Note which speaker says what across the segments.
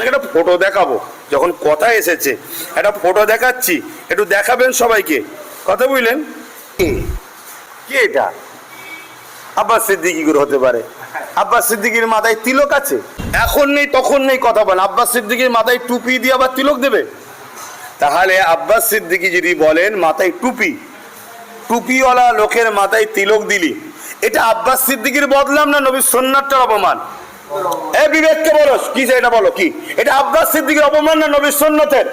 Speaker 1: আপনাকে একটা ফটো দেখাবো, যখন কথা এসেছে একটা ফটো দেখাচ্ছি, একটু দেখাবেন সবাইকে, কথা বুঝলেন? কে এটা? আব্বাস সিদ্দিকী করে হতে পারে? আব্বাস সিদ্দিকীর মাথায় তিলক আছে? এখন নেই তখন নেই কথা বলেন, আব্বাস সিদ্দিকীর মাথায় টুপি দিয়ে আবার তিলক দেবে? তাহলে আব্বাস সিদ্দিকী যদি বলেন মাথায় টুপি, টুপিওয়ালা লোকের মাথায় তিলক দিলি, এটা আব্বাস সিদ্দিকীর বদলাম না নবীর সুন্নাতটার অপমান? এ বিবেককে বলো কি, এটা বলো কি, এটা আব্বাস সিদ্দিকীর অপমান না নবীর সুন্নতের?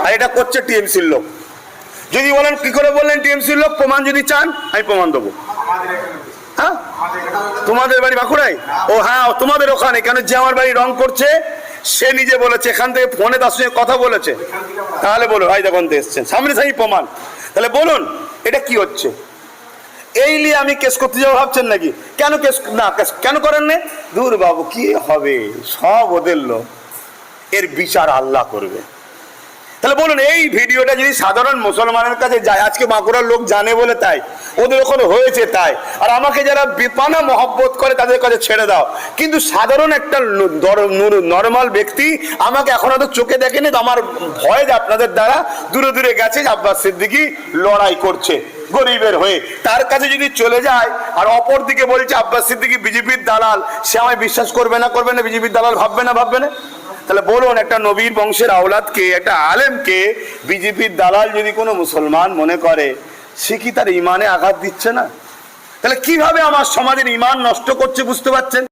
Speaker 1: আর এটা করছে টিএমসির লোক। যদি বলেন কি করে বললেন টিএমসির লোক, প্রমাণ যদি চান আমি প্রমাণ দেবো। হ্যাঁ, তোমাদের বাড়ি বাঁকুড়ায়? ও হ্যাঁ, তোমাদের ওখানে কেন? যে আমার বাড়ি রং করছে সে নিজে বলেছে, এখান থেকে ফোনে তার সঙ্গে কথা বলেছে। তাহলে বলো ভাই দেখুন এসছেন সামনে সামনে প্রমাণ, তাহলে বলুন এটা কি হচ্ছে? এই নিয়ে আমি কেস করতে যাবো ভাবছেন নাকি? কেন কেস না, কেন করেন না? দূর বাবু, কি হবে, সব ওদের লোক, এর বিচার আল্লাহ করবে। তাহলে বলুন এই ভিডিওটা যদি সাধারণ মুসলমানের কাছে যায়, আজকে বাঁকুড়ার লোক জানে বলে তাই, ওদের ওখানে হয়েছে তাই, আর আমাকে যারা বেপানা মহব্বত করে তাদের কাছে ছেড়ে দাও, কিন্তু সাধারণ একটা নর্মাল ব্যক্তি আমাকে এখন হয়তো চোখে দেখেনি, তো আমার ভয় যে আপনাদের দ্বারা দূরে দূরে গেছে আব্বাস সিদ্দিকী লড়াই করছে গরিবের হয়ে, তার কাছে যদি চলে যায় আর অপর দিকে বলছে আব্বাস সিদ্দিকী বিজেপির দালাল, সে আমায় বিশ্বাস করবে না বিজেপির দালাল ভাববে না? তাহলে বলুন একটা নবীর বংশের আওলাদকে, একটা আলেমকে বিজেপির দালাল যদি কোনো মুসলমান মনে করে, সে কি তার ইমানে আঘাত দিচ্ছে না? তাহলে কিভাবে আমার সমাজের ইমান নষ্ট করছে বুঝতে পারছেন?